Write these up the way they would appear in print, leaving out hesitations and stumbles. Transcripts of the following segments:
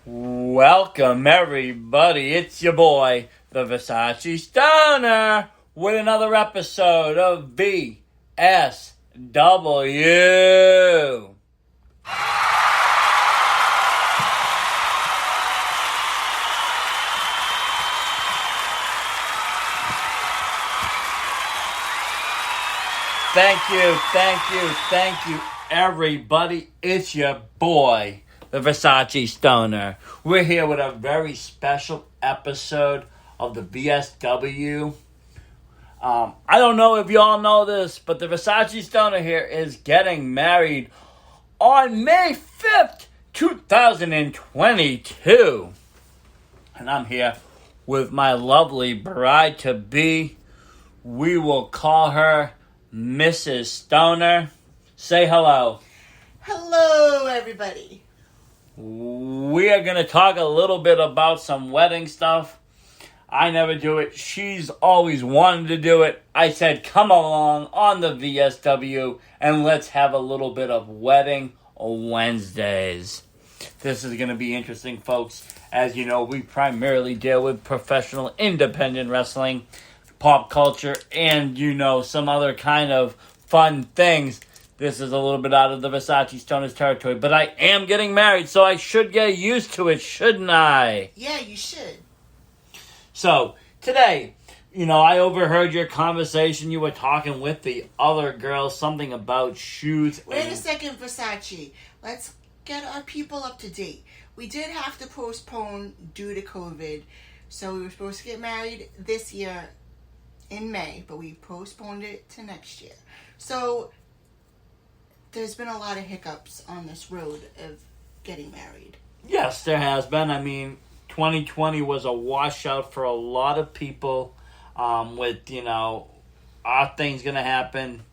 Welcome, everybody. It's your boy, the Versace Stoner, with another episode of VSW. Thank you, everybody. It's your boy, the Versace Stoner. We're here with a very special episode of the VSW. I don't know if y'all know this, but the Versace Stoner here is getting married on May 5th, 2022. And I'm here with my lovely bride-to-be. We will call her Mrs. Stoner. Say hello. Hello, everybody. We are going to talk a little bit about some wedding stuff. I never do it. She's always wanted to do it. I said, come along on the VSW and let's have a little bit of Wedding Wednesdays. This is going to be interesting, folks. As you know, we primarily deal with professional independent wrestling, pop culture, and, some other kind of fun things. This is a little bit out of the Versace Stoner's territory, but I am getting married, so I should get used to it, shouldn't I? Yeah, you should. So, today, I overheard your conversation. You were talking with the other girls, something about shoes. Wait a second, Versace. Let's get our people up to date. We did have to postpone due to COVID, so we were supposed to get married this year in May, but we postponed it to next year. So there's been a lot of hiccups on this road of getting married. Yes, there has been. 2020 was a washout for a lot of people with, are things going to happen?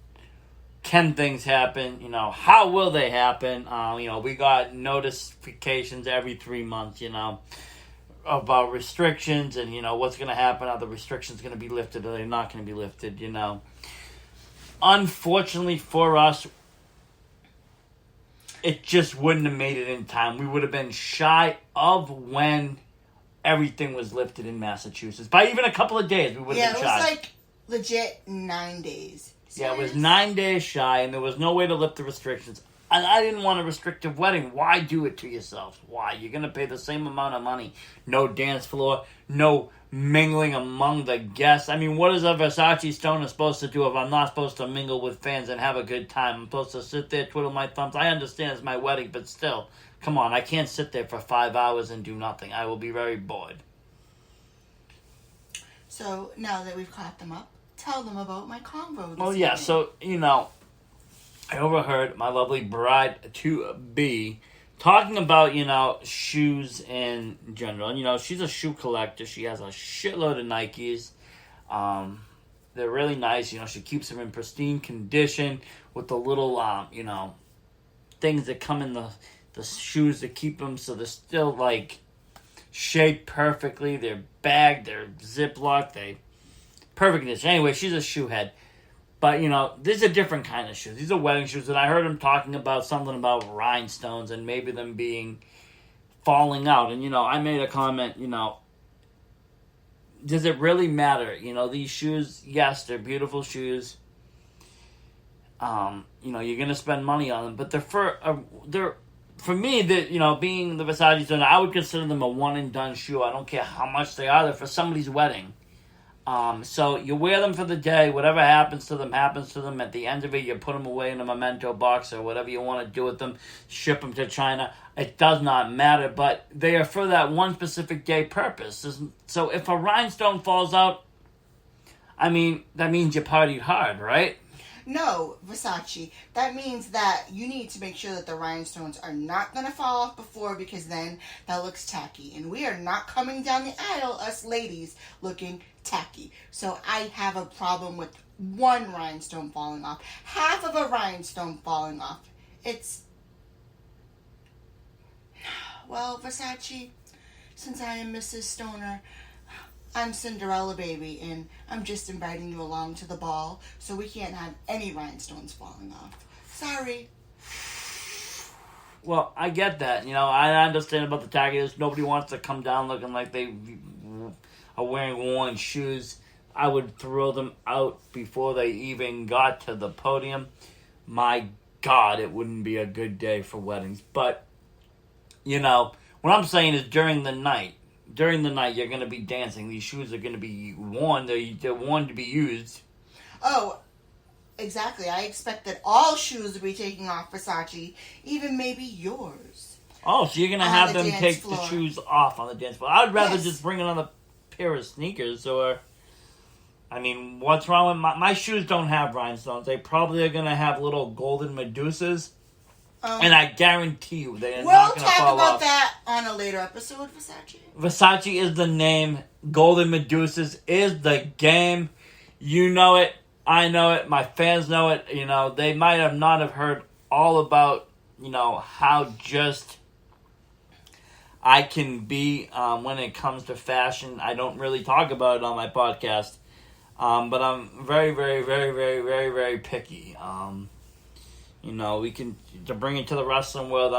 Can things happen? How will they happen? We got notifications every 3 months, about restrictions and, what's going to happen. Are the restrictions going to be lifted or are they not going to be lifted, Unfortunately for us, it just wouldn't have made it in time. We would have been shy of when everything was lifted in Massachusetts. By even a couple of days, we would have been shy. Yeah, it was like legit 9 days. Yeah, it was 9 days shy, and there was no way to lift the restrictions. And I didn't want a restrictive wedding. Why do it to yourself? Why? You're going to pay the same amount of money. No dance floor. No mingling among the guests. What is a Versace Stoner supposed to do if I'm not supposed to mingle with fans and have a good time? I'm supposed to sit there, twiddle my thumbs. I understand it's my wedding, but still, come on. I can't sit there for 5 hours and do nothing. I will be very bored. So, now that we've caught them up, tell them about my convo. Well, yeah, so, I overheard my lovely bride-to-be talking about, shoes in general. She's a shoe collector. She has a shitload of Nikes. They're really nice. She keeps them in pristine condition with the little, things that come in the shoes to keep them so they're still, shaped perfectly. They're bagged. They're Ziploc. Perfect condition. Anyway, she's a shoe head. But, these are different kind of shoes. These are wedding shoes. And I heard him talking about something about rhinestones and maybe them falling out. And, I made a comment, does it really matter? These shoes, yes, they're beautiful shoes. You're going to spend money on them. But they're for me, being the Versace Stoner, I would consider them a one-and-done shoe. I don't care how much they are. They're for somebody's wedding. So you wear them for the day. Whatever happens to them, happens to them. At the end of it, you put them away in a memento box or whatever you want to do with them. Ship them to China. It does not matter. But they are for that one specific day purpose. So if a rhinestone falls out, that means you partied hard, right? No, Versace. That means that you need to make sure that the rhinestones are not going to fall off before, because then that looks tacky. And we are not coming down the aisle, us ladies, looking tacky. So I have a problem with one rhinestone falling off. Half of a rhinestone falling off. Well, Versace, since I am Mrs. Stoner, I'm Cinderella, baby, and I'm just inviting you along to the ball, so we can't have any rhinestones falling off. Sorry. Well, I get that. I understand about the tackiness. Nobody wants to come down looking like they are wearing worn shoes. I would throw them out before they even got to the podium. My God, it wouldn't be a good day for weddings. But, what I'm saying is during the night, you're going to be dancing. These shoes are going to be worn. They're worn to be used. Oh, exactly. I expect that all shoes will be taking off Versace, even maybe yours. Oh, so you're going to have them take the shoes off on the dance floor. I'd rather just bring another pair of sneakers or... what's wrong with my shoes don't have rhinestones. They probably are going to have little golden Medusas. And I guarantee you they're not going to fall off. We'll talk about that on a later episode, Versace. Versace is the name. Golden Medusas is the game. You know it. I know it. My fans know it. They might have not have heard all about, how just I can be when it comes to fashion. I don't really talk about it on my podcast. But I'm very, very, very, very, very, very picky. We can, to bring it to the wrestling world,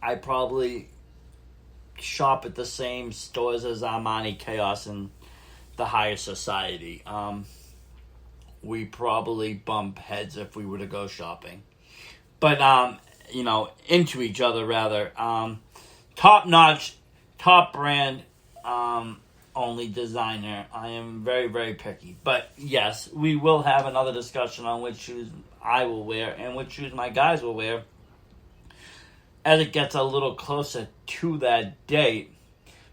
I probably shop at the same stores as Armani, Chaos, and the higher society. We probably bump heads if we were to go shopping. But, into each other, rather. Top notch, top brand, only designer. I am very, very picky. But yes, we will have another discussion on which shoes I will wear and which shoes my guys will wear as it gets a little closer to that date.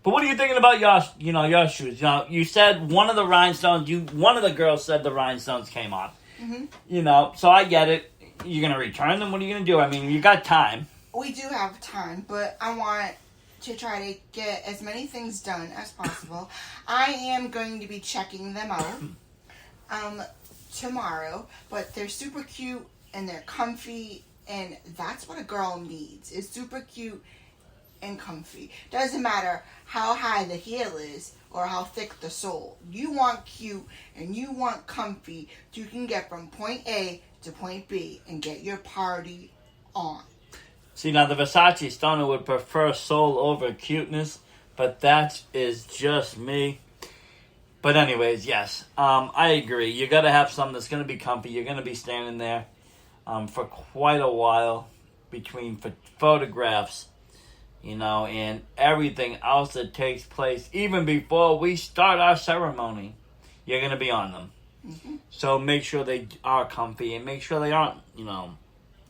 But what are you thinking about your shoes? You said one of the rhinestones, one of the girls said the rhinestones came off. Mm-hmm. So I get it. You're going to return them? What are you going to do? You got time. We do have time, but I want to try to get as many things done as possible. I am going to be checking them out tomorrow, but they're super cute and they're comfy, and that's what a girl needs, is super cute and comfy. Doesn't matter how high the heel is or how thick the sole. You want cute and you want comfy so you can get from point A to point B and get your party on. See, now the Versace Stoner would prefer soul over cuteness, but that is just me. But anyways, yes, I agree. You got to have something that's going to be comfy. You're going to be standing there for quite a while between photographs, and everything else that takes place. Even before we start our ceremony, you're going to be on them. Mm-hmm. So make sure they are comfy and make sure they aren't,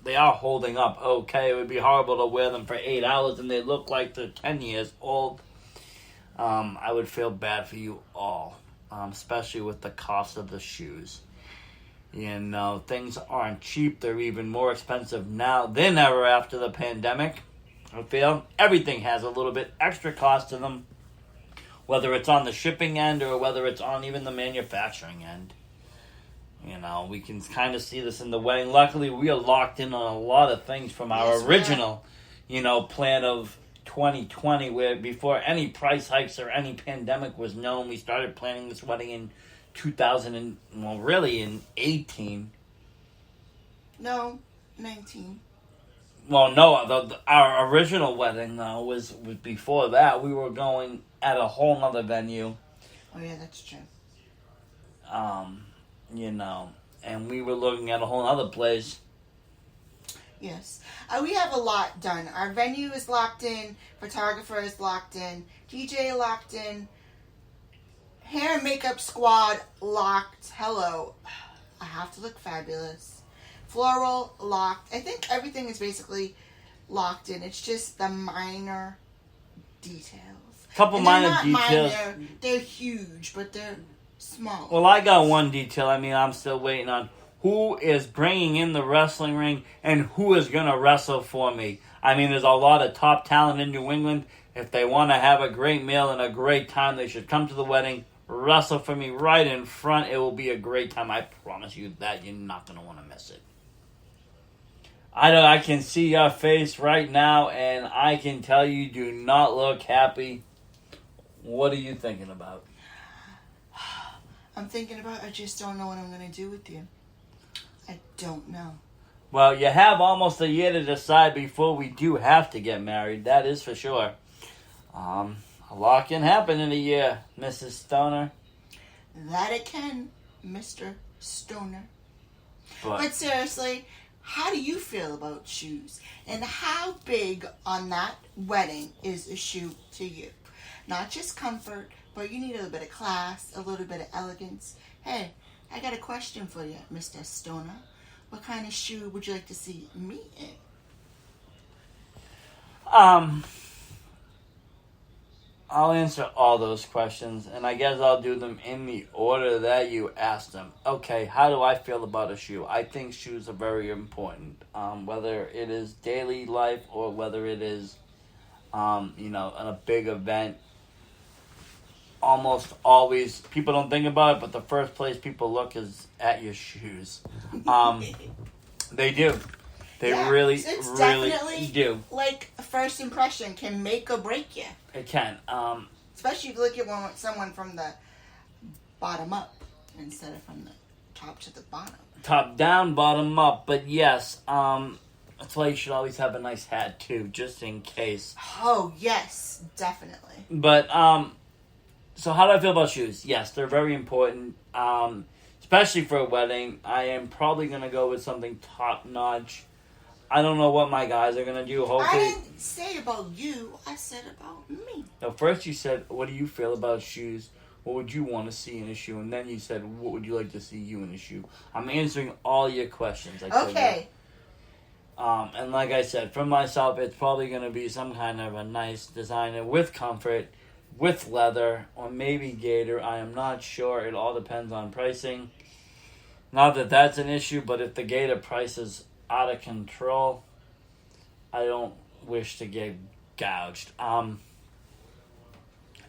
they are holding up okay. It would be horrible to wear them for 8 hours and they look like they're 10 years old. I would feel bad for you all, especially with the cost of the shoes. Things aren't cheap. They're even more expensive now than ever after the pandemic. I feel everything has a little bit extra cost to them, whether it's on the shipping end or whether it's on even the manufacturing end. We can kind of see this in the wedding. Luckily, we are locked in on a lot of things from our original, plan of 2020, where before any price hikes or any pandemic was known, we started planning this wedding in 18. No, 19. Well, no, our original wedding, though, was before that. We were going at a whole nother venue. Oh, yeah, that's true. And we were looking at a whole other place. Yes. We have a lot done. Our venue is locked in. Photographer is locked in. DJ locked in. Hair and makeup squad locked. Hello. I have to look fabulous. Floral locked. I think everything is basically locked in. It's just the minor details. Couple minor details. They're huge, but they're small. Well, I got one detail. I'm still waiting on who is bringing in the wrestling ring and who is going to wrestle for me. There's a lot of top talent in New England. If they want to have a great meal and a great time, they should come to the wedding, wrestle for me right in front. It will be a great time. I promise you that. You're not going to want to miss it. I can see your face right now, and I can tell you do not look happy. What are you thinking about? I'm thinking about I just don't know what I'm going to do with you. I don't know. Well, you have almost a year to decide before we do have to get married. That is for sure. A lot can happen in a year, Mrs. Stoner. That it can, Mr. Stoner. But But seriously, how do you feel about shoes? And how big on that wedding is a shoe to you? Not just comfort, but you need a little bit of class, a little bit of elegance. Hey, I got a question for you, Mr. Stoner. What kind of shoe would you like to see me in? I'll answer all those questions, and I guess I'll do them in the order that you asked them. Okay, how do I feel about a shoe? I think shoes are very important, whether it is daily life or whether it is, in a big event. Almost always, people don't think about it, but the first place people look is at your shoes. They do. They really do. Like a first impression can make or break you. It can. Especially if you look at someone from the bottom up instead of from the top to the bottom. Top down, bottom up. But yes, that's why you should always have a nice hat too, just in case. Oh yes, definitely. But so how do I feel about shoes? Yes, they're very important. Especially for a wedding. I am probably gonna go with something top notch. I don't know what my guys are going to do. Hopefully. I didn't say about you. I said about me. Now, first you said, what do you feel about shoes? What would you want to see in a shoe? And then you said, what would you like to see you in a shoe? I'm answering all your questions. Okay. And like I said, for myself, it's probably going to be some kind of a nice designer with comfort, with leather, or maybe gator. I am not sure. It all depends on pricing. Not that that's an issue, but if the gator price is out of control, I don't wish to get gouged.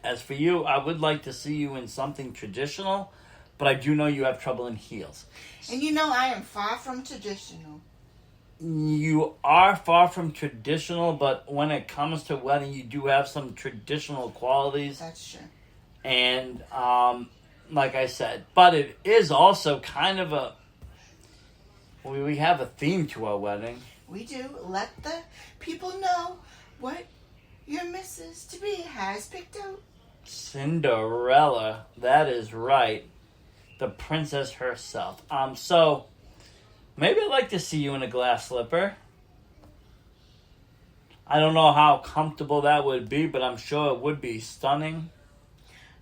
As for you, I would like to see you in something traditional, but I do know you have trouble in heels. And I am far from traditional. You are far from traditional, but when it comes to wedding, you do have some traditional qualities. That's true. And, like I said, but it is also kind of we have a theme to our wedding. We do. Let the people know what your Mrs.-to-be has picked out. Cinderella. That is right. The princess herself. So, maybe I'd like to see you in a glass slipper. I don't know how comfortable that would be, but I'm sure it would be stunning.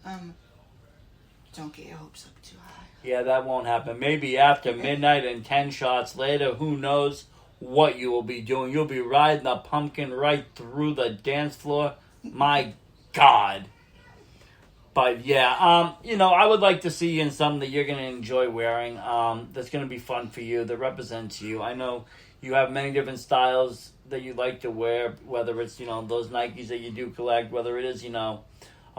Don't get your hopes up too high. Yeah, that won't happen. Maybe after midnight and 10 shots later, who knows what you will be doing. You'll be riding the pumpkin right through the dance floor. My God. But yeah, I would like to see you in something that you're going to enjoy wearing. That's going to be fun for you, that represents you. I know you have many different styles that you like to wear, whether it's, those Nikes that you do collect, whether it is, a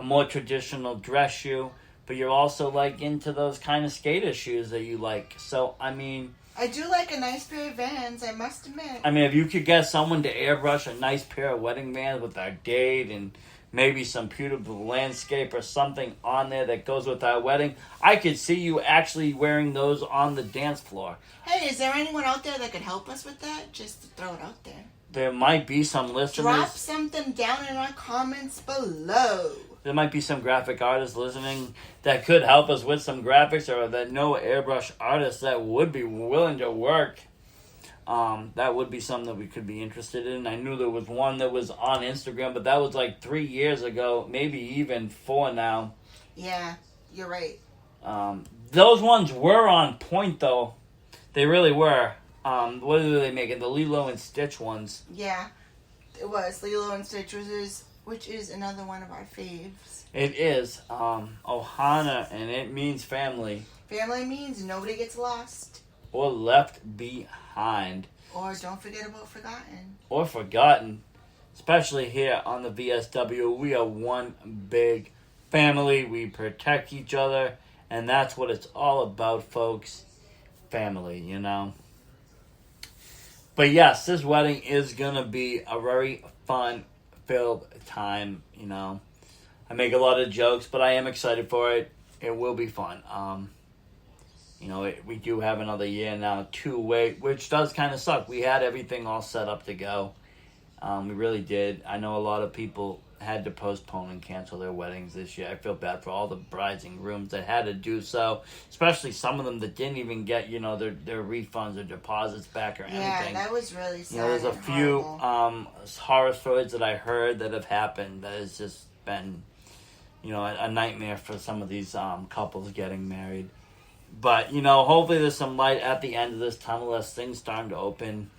more traditional dress shoe. But you're also, into those kind of skater shoes that you like. So, I do like a nice pair of Vans, I must admit. If you could get someone to airbrush a nice pair of wedding Vans with our date and maybe some beautiful landscape or something on there that goes with our wedding, I could see you actually wearing those on the dance floor. Hey, is there anyone out there that could help us with that? Just to throw it out there. There might be some listeners. Drop something down in our comments below. There might be some graphic artists listening that could help us with some graphics, or that know airbrush artists that would be willing to work. That would be something that we could be interested in. I knew there was one that was on Instagram, but that was 3 years ago, maybe even 4 now. Yeah, you're right. Those ones were on point, though. They really were. What are they making? The Lilo and Stitch ones. Yeah, it was. Lilo and Stitch which is another one of our faves. It is. Ohana, and it means family. Family means nobody gets lost. Or left behind. Or don't forget about forgotten. Or forgotten. Especially here on the VSW. We are one big family. We protect each other. And that's what it's all about, folks. Family, But yes, this wedding is going to be a very fun-filled time, I make a lot of jokes, but I am excited for it. It will be fun. We do have another year now to wait, which does kind of suck. We had everything all set up to go. We really did. I know a lot of people had to postpone and cancel their weddings this year. I feel bad for all the brides and grooms that had to do so, especially some of them that didn't even get, their refunds or deposits back or anything. Yeah, that was really sad. There's a few horror stories that I heard that have happened that has just been, a nightmare for some of these couples getting married. But, hopefully there's some light at the end of this tunnel as things starting to open.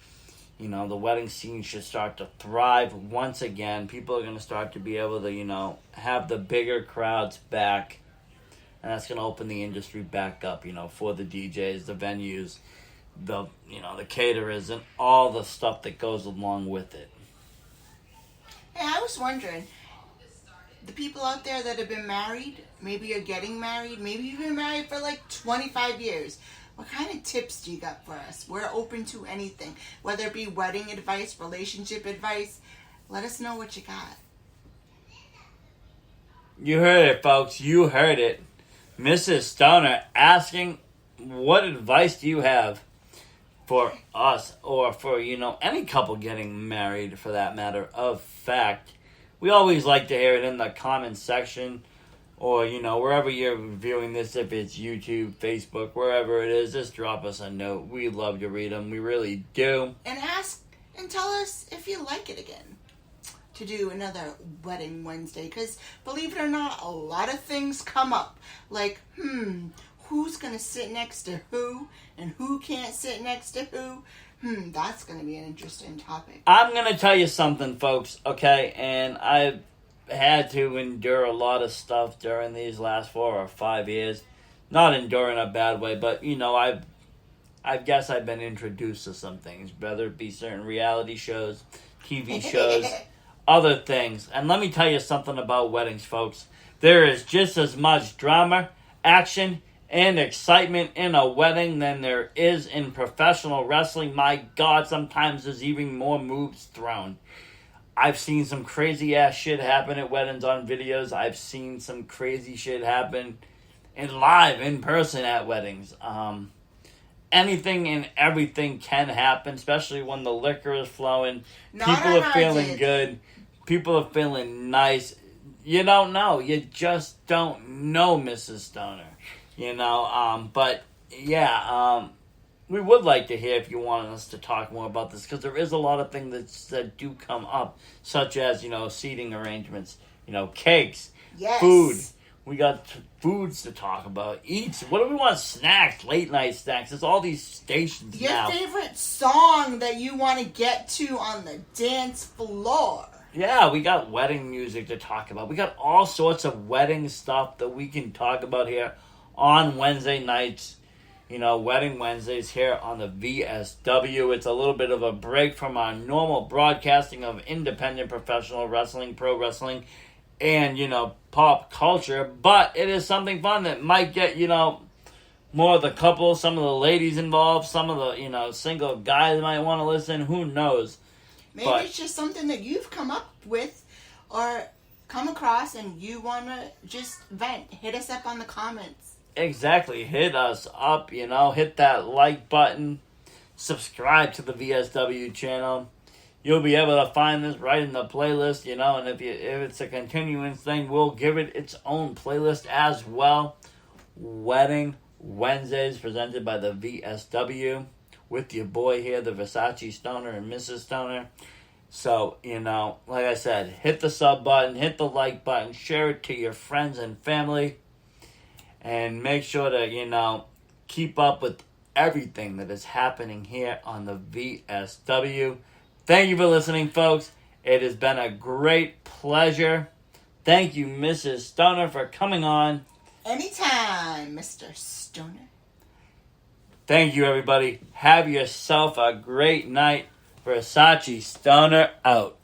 The wedding scene should start to thrive once again. People are going to start to be able to, have the bigger crowds back. And that's going to open the industry back up, for the DJs, the venues, the caterers, and all the stuff that goes along with it. Hey, I was wondering, the people out there that have been married, maybe you're getting married, maybe you've been married for like 25 years. What kind of tips do you got for us? We're open to anything, whether it be wedding advice, relationship advice. Let us know what you got. You heard it, folks. You heard it. Mrs. Stoner asking, what advice do you have for us or for, any couple getting married for that matter of fact? We always like to hear it in the comments section. Or, wherever you're viewing this, if it's YouTube, Facebook, wherever it is, just drop us a note. We love to read them. We really do. And ask and tell us if you like it again to do another Wedding Wednesday. Because, believe it or not, a lot of things come up. Like, who's going to sit next to who? And who can't sit next to who? That's going to be an interesting topic. I'm going to tell you something, folks, okay? And I've had to endure a lot of stuff during these last 4 or 5 years. Not endure in a bad way, but I guess I've been introduced to some things, whether it be certain reality shows, TV shows, other things. And let me tell you something about weddings, folks. There is just as much drama, action, and excitement in a wedding than there is in professional wrestling. My God, sometimes there's even more moves thrown. I've seen some crazy ass shit happen at weddings on videos. I've seen some crazy shit happen in person at weddings. Anything and everything can happen, especially when the liquor is flowing. People are feeling good. People are feeling nice. You don't know. You just don't know, Mrs. Stoner. But yeah, we would like to hear if you want us to talk more about this, because there is a lot of things that do come up, such as, seating arrangements, cakes, food. We got foods to talk about. Eats. What do we want? Snacks, late night snacks. There's all these stations now. Your favorite song that you want to get to on the dance floor. Yeah, we got wedding music to talk about. We got all sorts of wedding stuff that we can talk about here on Wednesday nights. Wedding Wednesdays here on the VSW. It's a little bit of a break from our normal broadcasting of independent professional wrestling, pro wrestling, and, pop culture. But it is something fun that might get, more of the couple, some of the ladies involved, some of the, single guys might want to listen. Who knows? Maybe it's just something that you've come up with or come across and you want to just vent. Hit us up on the comments. Exactly. Hit us up, hit that like button. Subscribe to the VSW channel. You'll be able to find this right in the playlist, and if it's a continuance thing, we'll give it its own playlist as well. Wedding Wednesdays presented by the VSW with your boy here, the Versace Stoner and Mrs. Stoner. So, like I said, hit the sub button, hit the like button, share it to your friends and family. And make sure to, keep up with everything that is happening here on the VSW. Thank you for listening, folks. It has been a great pleasure. Thank you, Mrs. Stoner, for coming on. Anytime, Mr. Stoner. Thank you, everybody. Have yourself a great night. Versace Stoner out.